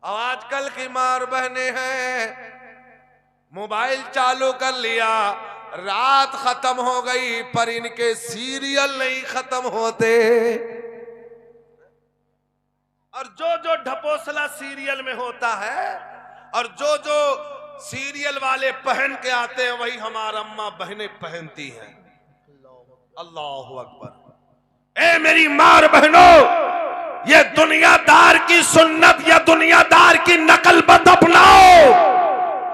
और आजकल की मार बहने हैं, मोबाइल चालू कर लिया, रात खत्म हो गई पर इनके सीरियल नहीं खत्म होते। और जो जो ढपोसला सीरियल में होता है और जो जो सीरियल वाले पहन के आते हैं वही हमारा अम्मा बहनें पहनती हैं। अल्लाहु अकबर। ए मेरी मार बहनों, ये दुनियादार की सुन्नत या दुनियादार की नकल मत अपनाओ।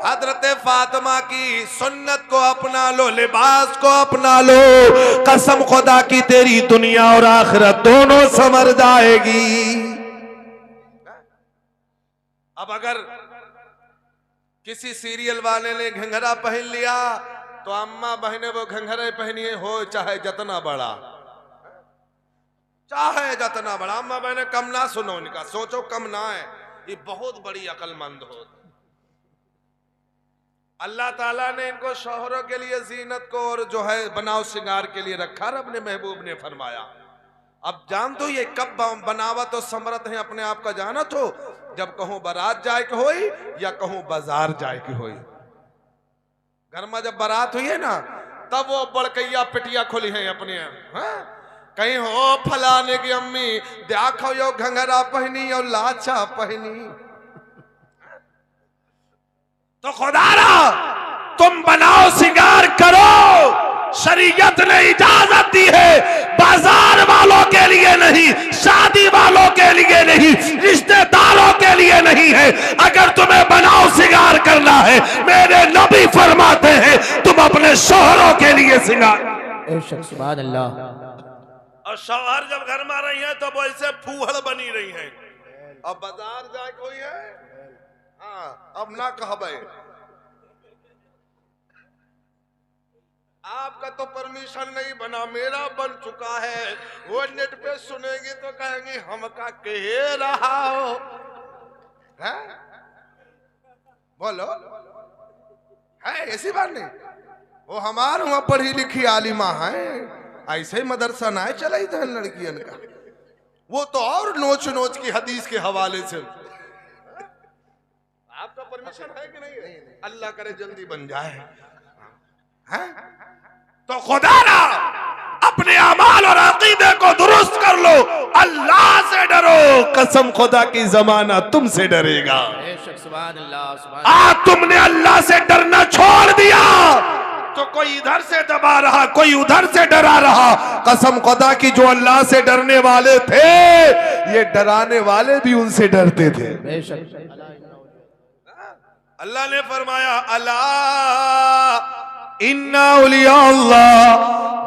हजरत फातिमा की सुन्नत को अपना लो, लिबास को अपना लो। कसम खुदा की तेरी दुनिया और आखिरत दोनों संवर जाएगी। अब अगर किसी सीरियल वाले ने घंघरा पहन लिया तो अम्मा बहने वो घंघरे पहनिए हो चाहे जितना बड़ा, चाहे जितना बड़ा। अम्मा बहने कम ना सुनो, उनका सोचो कम ना है, ये बहुत बड़ी अक्लमंद हो। अल्लाह ताला ने इनको शौहरों के लिए जीनत को और जो है बनाव श्रृंगार के लिए रखा। अपने महबूब ने फरमाया, अब जान दो ये कब बनावत और समरत है अपने आप का जानत हो, जब कहूं बारात जाए के होई या कहूं बाजार जाए के होई। घर में जब बारात हुई है ना तब वो बड़कैया पिटिया खोली है अपने। कहीं हो फलाने की अम्मी देखो यो घंघरा पहनी और लाचा पहनी। तो खुदारा तुम बनाओ सिंगार करो, शरीयत ने इजाजत दी है, बाजार वालों के लिए नहीं, शादी वालों के लिए नहीं, रिश्तेदारों के लिए नहीं है। अगर तुम्हें बनाओ सिंगार करना है, मेरे नबी फरमाते हैं तुम अपने शौहरों के लिए सिंगार। सुभान अल्लाह। और शौहर जब घर में रही है तो वो ऐसे फूहड़ बनी रही है। अब बाजार जाए कोई है, हाँ अब ना कहबे। आपका तो परमिशन नहीं बना, मेरा बन चुका है। वो नेट पे सुनेगी तो कहेंगी हमका कह रहा हो है? बोलो है ऐसी बात नहीं। वो हमारे वहां पढ़ी लिखी आलिमा है, ऐसे ही मदरसा ना चला था लड़कियन का। वो तो और नोच नोच की हदीस के हवाले से। आपका परमिशन है कि नहीं? अल्लाह करे जल्दी बन जाए। है? तो खुदा ना अपने अमाल और अकीदे को दुरुस्त कर लो, अल्लाह से डरो। कसम खुदा की जमाना तुमसे डरेगा। आज तुमने अल्लाह से डरना छोड़ दिया तो कोई इधर से दबा रहा, कोई उधर से डरा रहा। कसम खुदा की जो अल्लाह से डरने वाले थे, ये डराने वाले भी उनसे डरते थे। अल्लाह ने फरमाया अल्लाह इन्ना औलिया अल्लाह,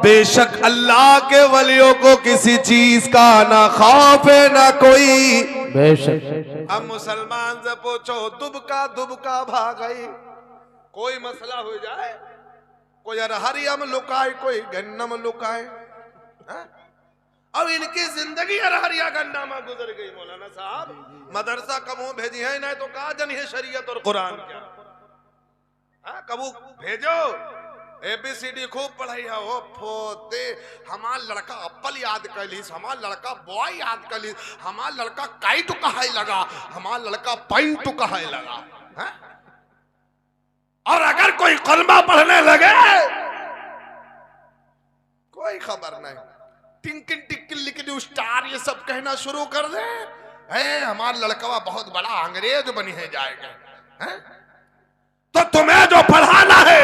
बेशक अल्लाह के वलियों को किसी चीज का ना खौफ है ना कोई। बेशक हम मुसलमान से पूछो दुबका दुबका भाग गई। कोई मसला हो जाए, कोई अरहरिया में लुकाए, कोई गन्ना में लुकाए। अब इनकी जिंदगी अरहरिया गन्ना में गुजर गई। मौलाना साहब मदरसा कबू भेजी है, नहीं तो कहा जन है शरीयत और कुरान क्या। कबू भेजो, ABCD खूब पढ़ाई है। वो फोते हमार लड़का अप्पल याद कर ली, हमार लड़का बॉय याद कर ली, हमार लड़का काइट कहाई लगा, हमार लड़का पैंट कहाई लगा। और अगर कोई कलमा पढ़ने लगे कोई खबर नहीं, टिंकिन टिक्किन लिखनी स्टार ये सब कहना शुरू कर दे, हमारा लड़का बहुत बड़ा अंग्रेज बनी है जाएगा। तो तुम्हें जो पढ़ाना है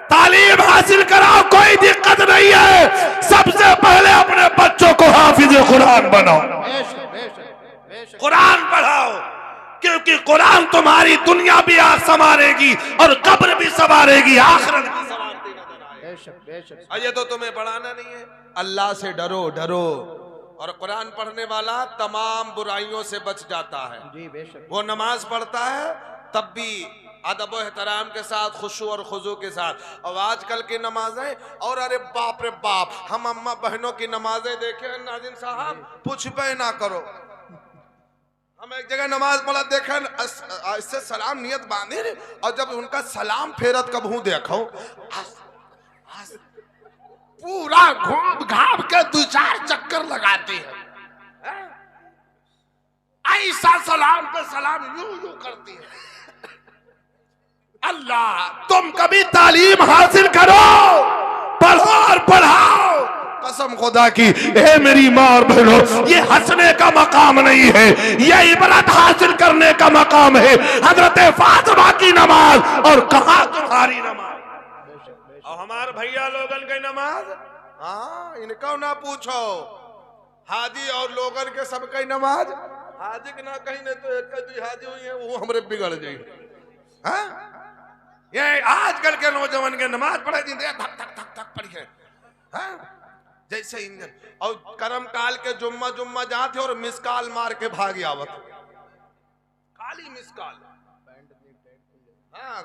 तालीम हासिल कराओ, कोई दिक्कत नहीं है। सबसे पहले अपने बच्चों को हाफिज कुरान बनाओ, कुरान पढ़ाओ, क्योंकि कुरान तुम्हारी दुनिया भी संवारेगी और कब्र भी संवारेगी, आखिरत भी संवारती नजर आएगी। ये तो तुम्हें पढ़ाना नहीं है। अल्लाह से डरो डरो। और कुरान पढ़ने वाला तमाम बुराइयों से बच जाता है। जी बेशक। वो नमाज पढ़ता है तब भी अदब और एहतराम के साथ, खुशू और खुजू के साथ। और आजकल की नमाजें, और अरे बाप रे बाप, हम अम्मा बहनों की नमाजें देखे नाज़िम साहब, पूछबे ना करो। हम एक जगह नमाज पढ़ा देखे, इससे सलाम नियत बांधे, और जब उनका सलाम फेरत कब हूं देखो, पूरा घूम घाम के 2-4 चक्कर लगाते हैं। ऐसा सलाम पे सलाम यूं यूं करती है। अल्लाह, तुम कभी तालीम हासिल करो, पढ़ो और पढ़ाओ। कसम खुदा की, ए मेरी माँ और बहनों, ये हंसने का मकाम नहीं है, ये इबरत हासिल करने का मकाम है। हजरत फातिमा की नमाज और कहा तुम्हारी नमाज और हमारे भैया लोगन की नमाज। हाँ, इनको ना पूछो, हाजी और लोगन के सबकी नमाज। हाजी के ना कहीं नहीं तो एक दुई हाजी हुई है, वो हमरे बिगड़ जाए। हाँ, ये आजकल के नौजवान के नमाज पढ़े दिन धक धक धक धक पढ़ी है। हाँ? जैसे इंजन और करम काल के जुम्मा जाते और मिसकाल मार के भाग आवत, काली मिसकाल। हाँ,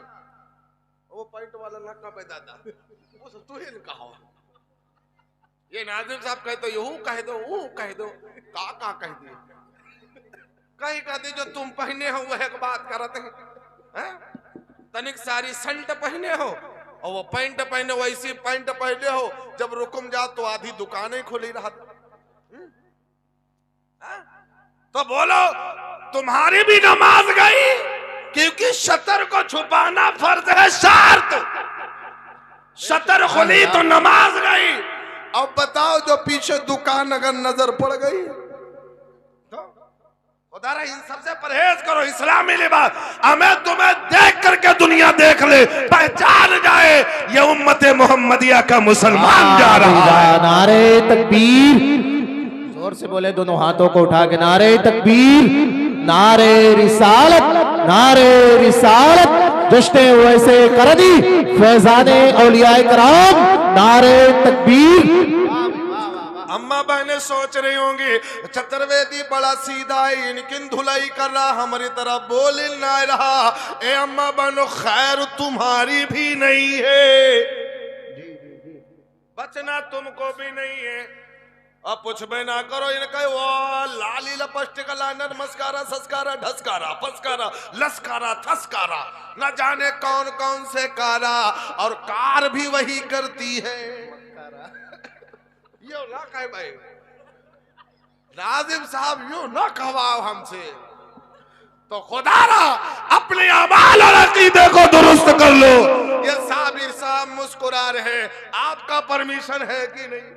वो पैंट वाला लड़का पे दादा वो सब तू ही कहा। ये नाजिम साहब कह दो, यू कह दो, वो कह दो, का कह दिए, कहीं कह दी जो तुम पहने हो वह एक बात करते हैं। तनिक सारी संट पहने हो और वो पैंट पहने, वैसी पैंट पहने हो, जब रुकम जा तो आधी दुकानें खुली रहा। तो बोलो तुम्हारी भी नमाज गई, क्योंकि शतर को छुपाना फर्ज है, शर्त। शतर खुली तो नमाज गई। अब बताओ जो पीछे दुकान अगर नजर पड़ गई खुदा इन सबसे परहेज करो। इस्लामी लिबास हमें तुम्हें देख करके दुनिया देख ले, पहचान जाए ये उम्मत मोहम्मदिया का मुसलमान जा रहा है। नारे तकबीर, जोर से बोले दोनों हाथों को उठा के, नारे तकबीर, नारे रिसालत, नारे रिसालत। जश्न वैसे कर दी फैजाने औलियाए कराम, नारे तकबीर। अम्मा बहने सोच रही होंगी चतुर्वेदी बड़ा सीधा है, इनकिन धुलाई कर रहा, हमारी तरह बोल ना रहा। ए अम्मा बहनों, खैर तुम्हारी भी नहीं है, बचना तुमको भी नहीं है। अब पूछबे ना करो इनका, वो लाली लपस्टिक लाइनर मस्कारा सस्कारा ढसकारा फसकारा लसकारा थसकारा, न जाने कौन कौन से कारा, और कार भी वही करती है। यो ना कहे भाई, नाजिम साहब यूं ना कहवाओ हमसे। तो खुदारा अपने अमाल और अकीदे को दुरुस्त कर लो। ये साबिर साहब मुस्कुरा रहे, आपका परमिशन है कि नहीं?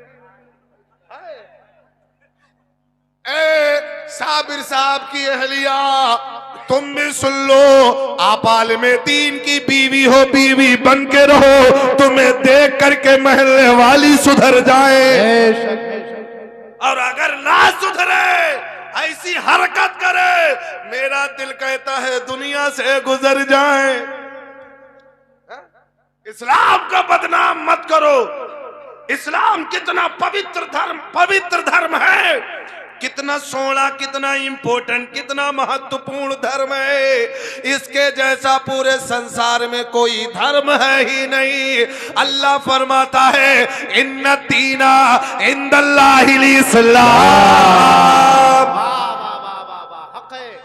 ए साबिर साहब की अहलिया, तुम भी सुन लो, आप आलिम दीन की बीवी हो, बीवी बन के रहो, तुम्हें देख करके महल्ले वाली सुधर जाए, और अगर ना सुधरे, ऐसी हरकत करे, मेरा दिल कहता है दुनिया से गुजर जाए। इस्लाम का बदनाम मत करो। इस्लाम कितना पवित्र धर्म है, कितना सोना, कितना इंपॉर्टेंट, कितना महत्वपूर्ण धर्म है। इसके जैसा पूरे संसार में कोई धर्म है ही नहीं। अल्लाह फरमाता है इन्ना दीना इंदल्लाहिल इस्लाम,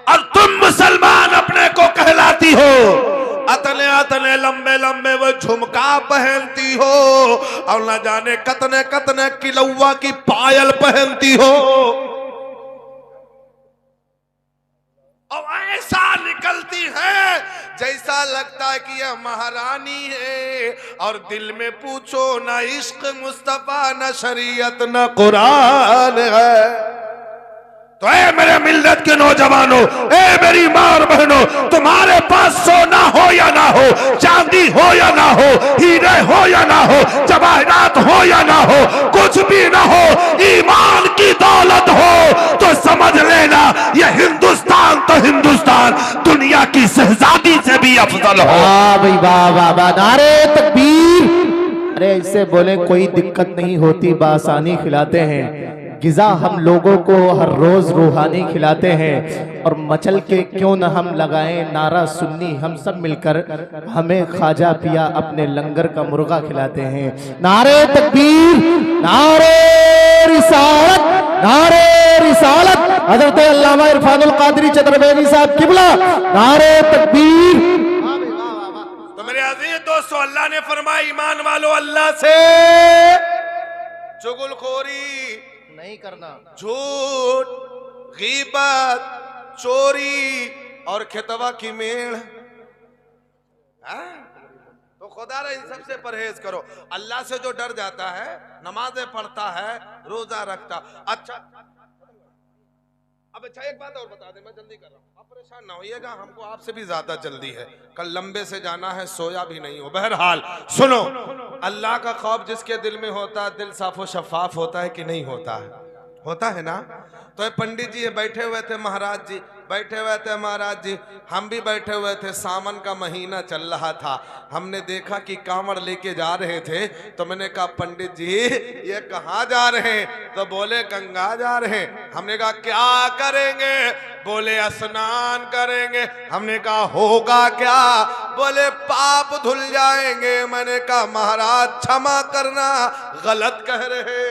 और तुम मुसलमान अपने को कहलाती हो। अतने अतने लंबे लंबे वो झुमका पहनती हो, और न जाने कतने कतने किलौवा की पायल पहनती हो, और ऐसा निकलती है जैसा लगता है कि यह महारानी है। और दिल में पूछो ना इश्क मुस्तफा, न शरीयत, न कुरान है। तो ऐ मेरे मिल्लत के नौजवानों, ऐ मेरी माँ और बहनों, तुम्हारे पास सोना हो या ना हो, चांदी हो या ना हो, हीरे हो या ना हो, जवाहरात हो या ना हो, कुछ भी ना हो, ईमान की दौलत हो, तो समझ लेना ये हिंदुस्तान तो हिंदुस्तान दुनिया की शहजादी से भी अफजल हो। वाह भाई वाह वाह वाह, नारे तकबीर। अरे इससे बोले कोई दिक्कत नहीं होती, बासानी खिलाते हैं। गिजा हम लोगों को हर रोज रूहानी खिलाते हैं, और मचल के क्यों न हम लगाएं नारा सुन्नी, हम सब मिलकर हमें ख्वाजा पिया अपने लंगर का मुर्गा खिलाते हैं। नारे तकबीर, नारे रिसालत, नारे रिसालत। हजरत अल्लामा इरफानुल कादरी चतुर्वेदी साहब किबला, नारे तकबीर। तो मेरे अजीज दोस्तों, अल्लाह ने फरमाया ईमान वालों, अल्लाह से चुगलखोरी नहीं करना, झूठ, गीबत, चोरी और खेतवा की मेड़। तो खुदा रे इन सबसे परहेज करो। अल्लाह से जो डर जाता है, नमाजें पढ़ता है, रोजा रखता। अच्छा अब अच्छा एक बात और बता दे, मैं जल्दी कर रहा हूँ, आप परेशान ना होइएगा, हमको आपसे भी ज्यादा जल्दी है, कल लंबे से जाना है, सोया भी नहीं हो। बहरहाल सुनो, अल्लाह का खौफ जिसके दिल में होता है, दिल साफो शफाफ होता है कि नहीं होता है? होता है ना। तो ये पंडित जी बैठे हुए थे, महाराज जी बैठे हुए थे, महाराज जी हम भी बैठे हुए थे, सावन का महीना चल रहा था, हमने देखा कि कांवड़ लेके जा रहे थे, तो मैंने कहा पंडित जी ये कहाँ जा रहे हैं? तो बोले गंगा जा रहे हैं। हमने कहा क्या करेंगे? बोले स्नान करेंगे। हमने कहा होगा क्या? बोले पाप धुल जाएंगे। मैंने कहा महाराज क्षमा करना, गलत कह रहे।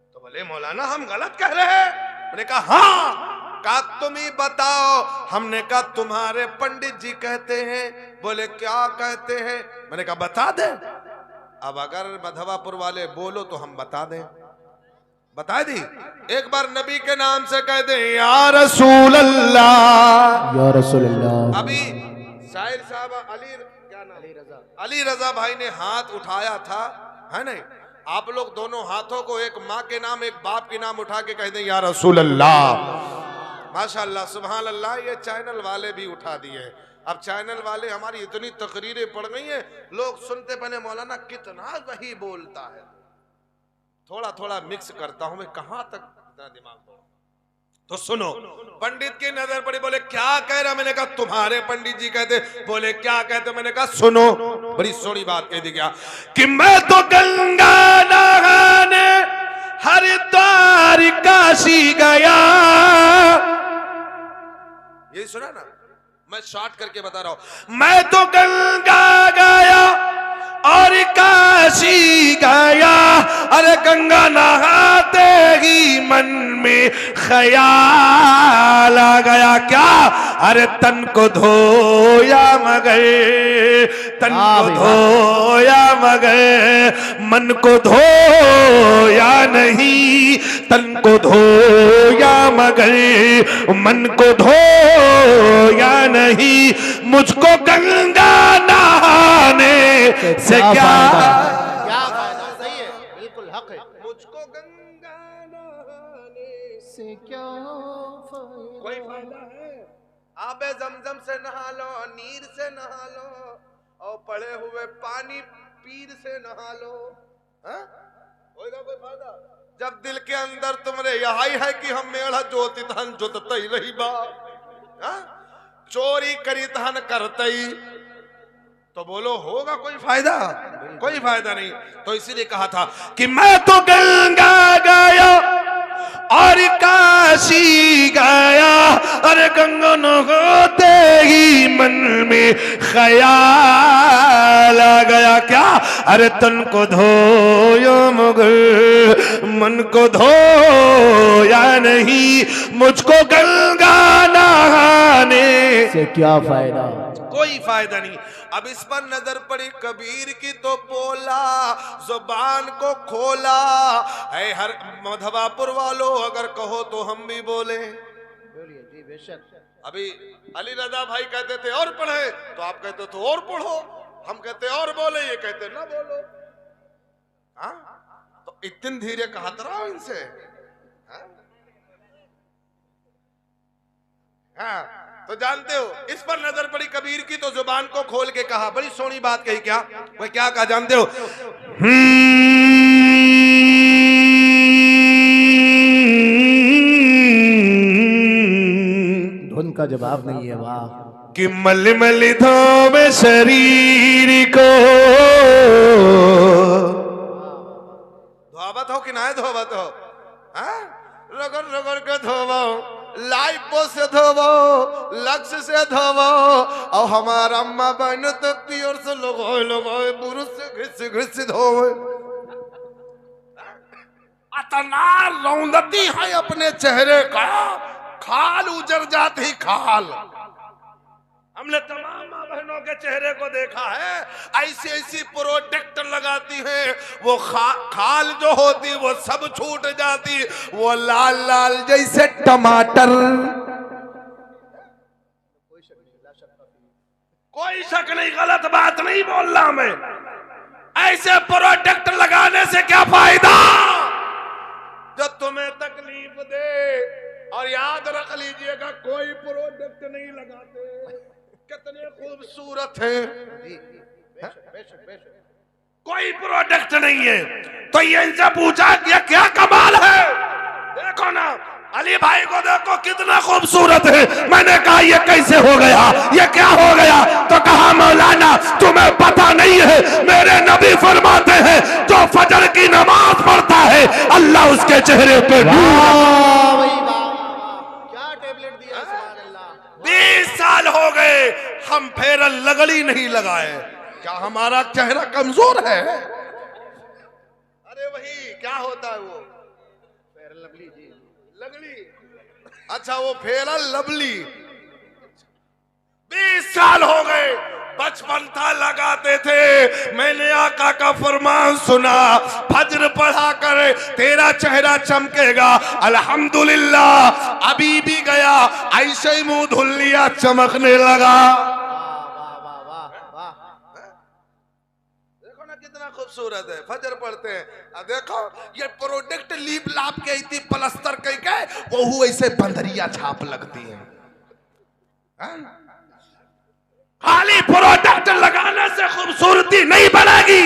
तो बोले मौलाना हम गलत कह रहे हैं? मैंने कहा हाँ। कहा तुम ही बताओ। हमने कहा तुम्हारे पंडित जी कहते हैं। बोले क्या कहते हैं? मैंने कहा बता दे। अब अगर मधवापुर वाले बोलो तो हम बता दें। बता दी। एक बार नबी के नाम से कह दे या रसूल अल्लाह, या रसूल अल्लाह। अभी शायर साहब अली रजा भाई ने हाथ उठाया था, है नहीं? आप लोग दोनों हाथों को एक माँ के नाम एक बाप के नाम उठा के कह दें या रसूल अल्लाह। माशाअल्लाह सुभान अल्लाह। ये चैनल वाले भी उठा दिए। अब चैनल वाले हमारी इतनी तकरीरें पड़ गई हैं, लोग सुनते बने मौलाना कितना वही बोलता है। थोड़ा थोड़ा मिक्स करता हूं मैं, कहां तक इतना दिमाग दो। तो सुनो, पंडित की नजर पड़ी, बोले क्या कह रहा? मैंने कहा तुम्हारे पंडित जी कहते। बोले क्या कहते? मैंने कहा सुनो, बड़ी सोनी बात कह दी क्या कि मैं तो गंगा नहाने हरिद्वार काशी गया। यही सुना ना, मैं शॉर्ट करके बता रहा हूं। मैं तो गंगा गया और काशी गया। अरे गंगा नहाते ही मन में ख्याल आ गया। क्या? अरे तन को धोया मगर, तन को धोया मगर मन को धोया नहीं। तन को धोया मगर मन को धोया नहीं। मुझको गंगा नहाने से क्या फायदा? सही है, बिल्कुल हक है। मुझको गंगा नहाने से क्या फायदा? कोई फायदा है? आबे जमजम से नहा लो, नीर से नहा लो, और पड़े हुए पानी पीर से नहा लो, होगा कोई फायदा? जब दिल के अंदर तुम्हारे यही है कि हम मेढ़ा जोती धन जोतते ही रही बा, चोरी करी धन करते ही, तो बोलो होगा कोई फायदा? कोई फायदा नहीं। तो इसीलिए कहा था कि मैं तो गंगा गया और काशी गया। अरे गंगा नहाते ही मन में ख्याल आ गया। क्या? अरे तन को धोया मगर मन को धोया नहीं। मुझको गंगा नहाने से क्या फायदा? कोई फायदा नहीं। अब इस पर नजर पड़ी कबीर की तो बोला, जुबान को खोला। है हर मधवापुर वालों अगर कहो तो हम भी बोले। बोलिए जी बेशक। अभी अली रजा भाई कहते थे और पढ़े, तो आप कहते तो और पढ़ो। हम कहते और बोले, ये कहते ना बोलो। हाँ तो इतने धीरे कहत रहा इनसे। हाँ तो जानते हो, इस पर नजर पड़ी कबीर की तो जुबान को खोल के कहा। बड़ी सोनी बात कही। क्या? वह क्या कहा जानते हो? धुन का जवाब नहीं है। वाह। कि मल मल धोवे शरीर को, धोवत हो कि ना धोवत हो? रगड़ रगड़ के धोवो, लाइफो से धोवो, लक्ष्य से धोवो, और हमारा अम्मा बहन तो प्योर से लोगों बुरुष से घिस धोवे। अतना रौंदती है अपने चेहरे का, खाल उजर जाती खाल। हमने तमाम बहनों के चेहरे को देखा है, ऐसी ऐसी प्रोडक्ट लगाती हैं, वो खाल जो होती वो सब छूट जाती, वो लाल लाल जैसे टमाटर। कोई शक नहीं, गलत बात नहीं बोल रहा मैं। ऐसे प्रोडक्ट लगाने से क्या फायदा जो तुम्हें तकलीफ दे। और याद रख लीजिएगा, कोई प्रोडक्ट नहीं लगाते, कितने खूबसूरत हैं, कोई प्रोडक्ट नहीं है। तो ये इनसे पूछा कि क्या कमाल है, देखो ना अली भाई को देखो कितना खूबसूरत है। मैंने कहा ये कैसे हो गया, ये क्या हो गया? तो कहा मौलाना तुम्हें पता नहीं है, मेरे नबी फरमाते हैं जो फजर की नमाज पढ़ता है अल्लाह उसके चेहरे पे क्या टेबलेट दिया, सुभान अल्लाह। 20 साल हो गए हम फेर लगड़ी नहीं लगाए। क्या हमारा चेहरा कमजोर है? अरे वही क्या होता है वो फेयर लवली जी, लगड़ी, अच्छा वो फेयर लवली। 20 साल हो गए, बचपन था लगाते थे। मैंने आका का फरमान सुना, फज्र पढ़ा कर तेरा चेहरा चमकेगा। अल्हम्दुलिल्लाह अभी भी गया, ऐसे ही मुंह धुल लिया, चमकने लगा। देखो ना कितना खूबसूरत है, फजर पढ़ते हैं। अब देखो ये प्रोडक्ट लीप लाप के इतनी प्लस्तर कई के वो ऐसे बंदरिया छाप लगती है। खाली प्रोडक्ट लगाने से खूबसूरती नहीं बढ़ेगी।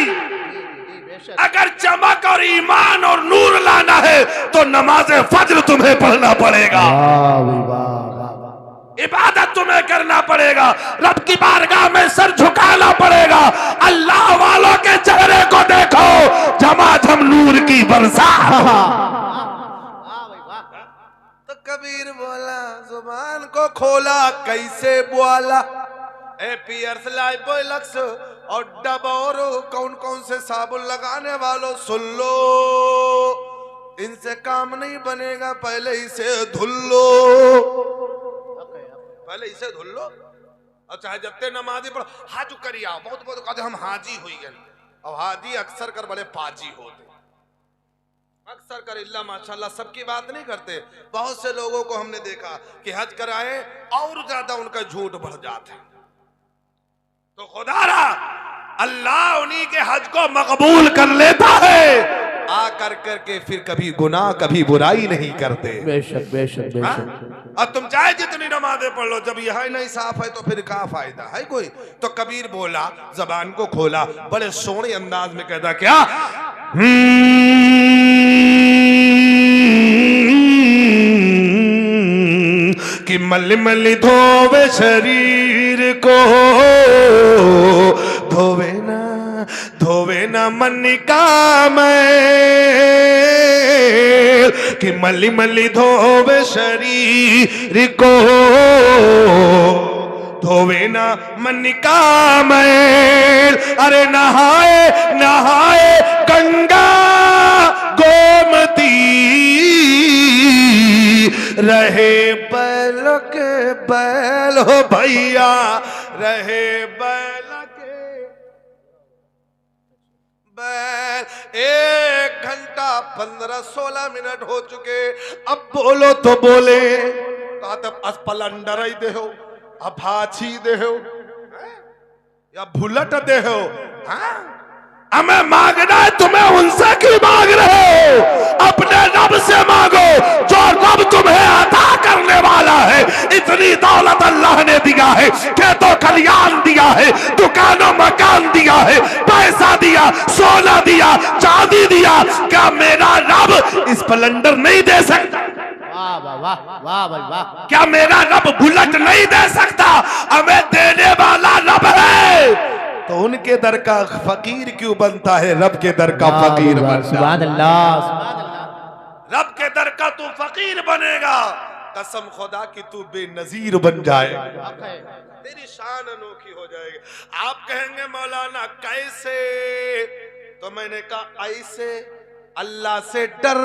अगर चमक और ईमान और नूर लाना है तो नमाज फज्र तुम्हें पढ़ना पड़ेगा, इबादत तुम्हें करना पड़ेगा, रब की बारगाह में सर झुकाना पड़ेगा। अल्लाह वालों के चेहरे को देखो, झमाझम नूर की बरसा। तो कबीर बोला जुबान को खोला कैसे बोला, पियर्स लाइफ लक्स और डबोरो कौन कौन से साबुन लगाने वालों सुन लो, इनसे काम नहीं बनेगा, पहले इसे धुल लो, पहले इसे धुल लो। और चाहे जत्ते नमाजी पढ़ो, हाज करिया बहुत बहुत कहते हम हाजी हुई गए। और हाजी अक्सर कर बड़े पाजी होते, अक्सर कर इल्ला माशाल्लाह सबकी बात नहीं करते। बहुत से लोगों को हमने देखा कि हज कराए और ज्यादा उनका झूठ बढ़ जाते। तो खुदारा अल्लाह उन्हीं के हज को मकबूल कर लेता है, आ कर करके फिर कभी गुनाह कभी बुराई नहीं करते। बेशक बेशक बेशक। और तुम चाहे जितनी नमाजें पढ़ लो, जब यह नहीं साफ है तो फिर क्या फायदा है कोई। तो कबीर बोला, जबान को खोला, बड़े सोने अंदाज में कहता क्या, कि मल मल धोवे शरीर को, धोवे ना मन का मैल, कि मली मली धोवे शरीर को, धोवे ना मन का मैल। अरे नहाए नहाए गंगा गोमती, रहे बैल के बैल हो भैया, रहे बैल के बैल। 1 घंटा 15-16 मिनट हो चुके, अब बोलो तो बोले। कहा तब अस्पलंडर ही दे हो, अभाची दे हो या भुलट दे हो। हमें मांगना है, तुम्हें उनसे क्यों मांग रहे हो? अपने रब से मांगो जो रब तुम्हें अता करने वाला है। इतनी दौलत अल्लाह ने दिया है, खेतों खलियान दिया है, दुकानों मकान दिया है, पैसा दिया, सोना दिया, चांदी दिया। क्या मेरा रब स्प्लेंडर नहीं दे सकता? वाह वाह वाह वाह भाई वाह। क्या मेरा रब बुलेट नहीं दे सकता? हमें देने वाला रब है, तो उनके दर का फकीर क्यों बनता है, रब के दर का फकीर बन जा। सुभान अल्लाह सुभान अल्लाह। रब के दर का तू फकीर बनेगा, कसम खुदा की तू बेनजीर बन जाएगा, तेरी शान अनोखी हो जाएगी। आप कहेंगे मौलाना कैसे, तो मैंने कहा ऐसे अल्लाह से डर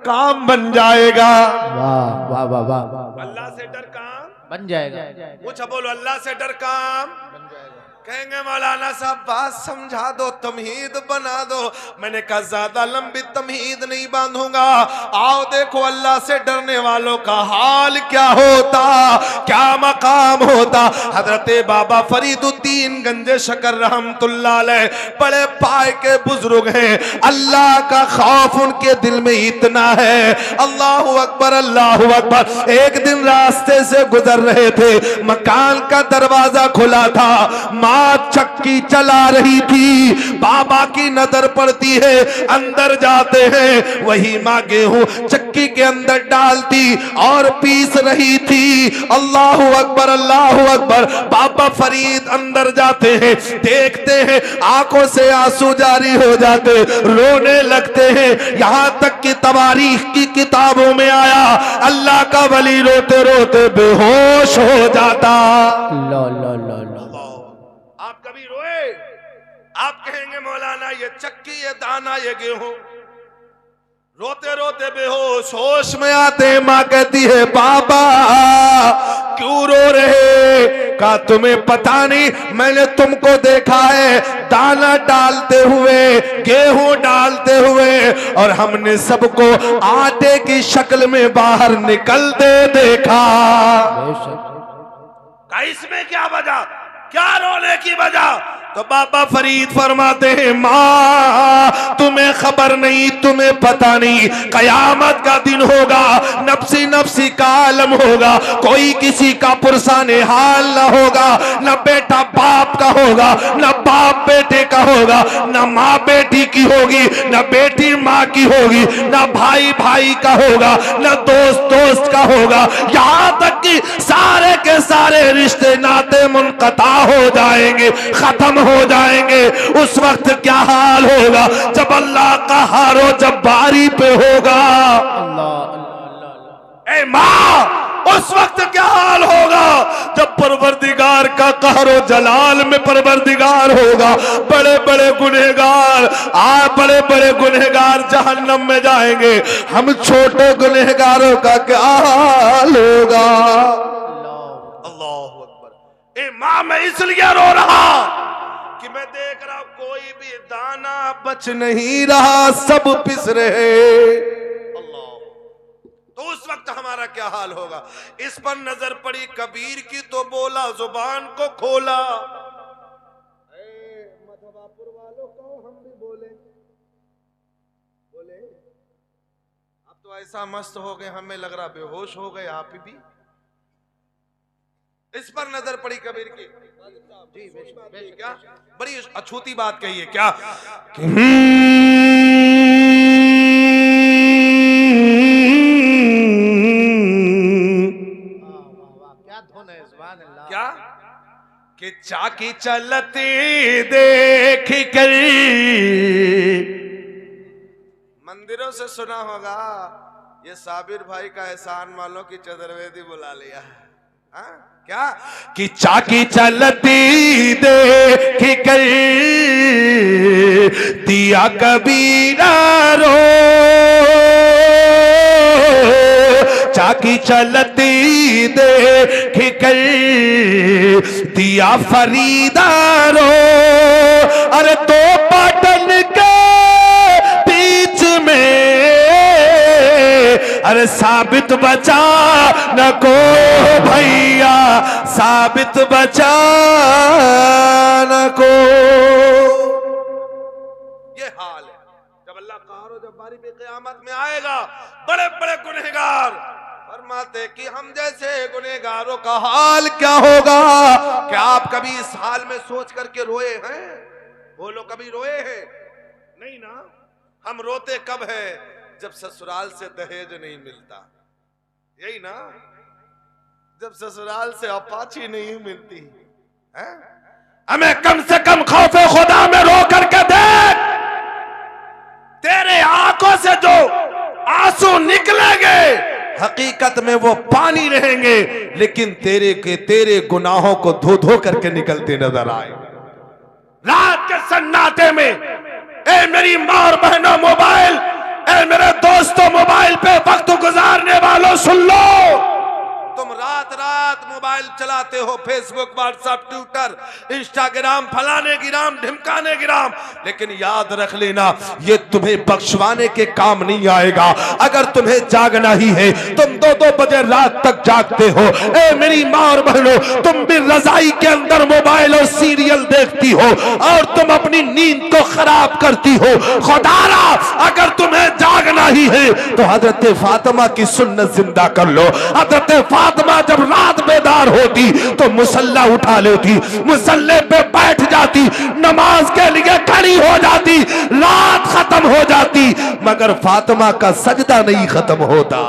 काम बन जाएगा। वाह वाह वाह वाह। अल्लाह से डर काम बन जाएगा। पूछा बोलो अल्लाह से डर काम बन जाएगा। कहेंगे मौलाना साहब बात समझा दो, तमहीद बना दो। मैंने कहा ज्यादा लंबी तमहीद नहीं बांधूंगा। आओ देखो अल्लाह से डरने वालों का हाल क्या होता, क्या मकाम होता। हजरत बाबा फरीदुद्दीन गंजे शकर रहमतुल्लाह अलैह बड़े पाए के बुजुर्ग हैं। अल्लाह का खौफ उनके दिल में इतना है, अल्लाहु अकबर अल्लाहु अकबर। एक दिन रास्ते से गुजर रहे थे, मकान का दरवाजा खुला था, चक्की चला रही थी। बाबा की नजर पड़ती है, अंदर जाते हैं, वही माँ गेहूं चक्की के अंदर डालती और पीस रही थी। अल्लाहु अकबर अल्लाहु अकबर। बाबा फरीद अंदर जाते हैं, देखते हैं, आंखों से आंसू जारी हो जाते, रोने लगते हैं। यहां तक कि तवारीख की किताबों में आया अल्लाह का वली रोते रोते बेहोश हो जाता। ला ला ला ला। आप कभी रोए? आप कहेंगे मौलाना ये चक्की, ये दाना, ये गेहूं, रोते रोते बेहोश, होश में आते माँ कहती है बाबा क्यों रो रहे? कहा तुम्हें पता नहीं, मैंने तुमको देखा है दाना डालते हुए, गेहूं डालते हुए, और हमने सबको आटे की शक्ल में बाहर निकलते देखा। इसमें क्या वजह, क्या रोने की वजह? तो बाबा फरीद फरमाते हैं माँ तुम्हें खबर नहीं, तुम्हें पता नहीं, कयामत का दिन होगा, नफ्सी नफ्सी का आलम होगा, कोई किसी का पुरसाने हाल न होगा, न बेटा बाप का होगा, न बाप बेटे का होगा, न माँ बेटी की होगी, न बेटी माँ की होगी, न भाई भाई का होगा, न दोस्त दोस्त का होगा, यहाँ तक कि सारे के सारे रिश्ते नाते मुनक़ता हो जाएंगे, खत्म हो जाएंगे। उस वक्त क्या हाल होगा जब अल्लाह का हारो जब बारी पे होगा। ए माँ उस वक्त क्या हाल होगा जब परवरदिगार का कहरो जलाल में परवरदिगार होगा। बड़े बड़े गुनहगार बड़े बड़े गुनहगार जहन्नम में जाएंगे, हम छोटे गुनहगारों का क्या हाल होगा। अल्लाह अकबर। ए माँ मैं इसलिए रो रहा कि मैं देख रहा कोई भी दाना बच नहीं रहा, सब पिस रहे। अल्लाह। तो उस वक्त हमारा क्या हाल होगा? इस पर नजर पड़ी कबीर की तो बोला जुबान को खोला। मधवापुर वालों को हम भी बोले बोले अब तो ऐसा मस्त हो गए, हमें लग रहा बेहोश हो गए आप भी। इस पर नजर पड़ी कबीर की। जी क्या बड़ी अछूती बात कही है क्या? क्या धुन है, सुभान अल्लाह। क्या कि चाकी चलती देख कर, मंदिरों से सुना होगा ये साबिर भाई का एहसान वालों की चतुर्वेदी बुला लिया। हाँ क्या कि चाकी चलती देख कर दिया कबीरा रो, चाकी चलती देख कर दिया फरीदा रो। अरे तो पाटन के बीच में अरे साबित बचा न को भैया, साबित बचा न को। ये हाल है जब अल्लाह कहरो जब बारी पे क़यामत में आएगा। बड़े बड़े गुनहगार फरमाते कि हम जैसे गुनहगारों का हाल क्या होगा। क्या आप कभी इस हाल में सोच करके रोए हैं? बोलो कभी रोए हैं? नहीं ना। हम रोते कब है? जब ससुराल से दहेज नहीं मिलता, यही ना। जब ससुराल से अपाची नहीं मिलती है। हमें कम से कम खौफे खुदा में रो करके देख, तेरे आंखों से जो आंसू निकलेंगे हकीकत में वो पानी रहेंगे, लेकिन तेरे गुनाहों को धो धो करके निकलते नजर आए। रात के सन्नाटे में ए मेरी मां और बहनों मोबाइल, ए मेरे दोस्तों मोबाइल पे वक्त गुजारने वालों सुन लो। रात रात मोबाइल चलाते हो, फेसबुक, व्हाट्सएप, ट्विटर, इंस्टाग्राम, फलाने गिराम, ढिमकाने गिराम, लेकिन याद रख लेना ये तुम्हें बख्शवाने के काम नहीं आएगा। अगर तुम्हें जागना ही है, तुम 2-2 बजे रात तक जागते हो, ए मेरी माँ और बहनों, तुम भी रजाई के अंदर मोबाइल और सीरियल देखती हो और तुम अपनी नींद को खराब करती हो। खुदारा अगर तुम्हें जागना ही है तो हजरत फातिमा की सुन्नत जिंदा कर लो। हजरत फातिमा जब रात बेदार होती तो मुसल्ला उठा लेती, मुसल्ले पे बैठ जाती, नमाज के लिए खड़ी हो जाती, रात खत्म हो जाती, मगर फातिमा का सजदा नहीं खत्म होता।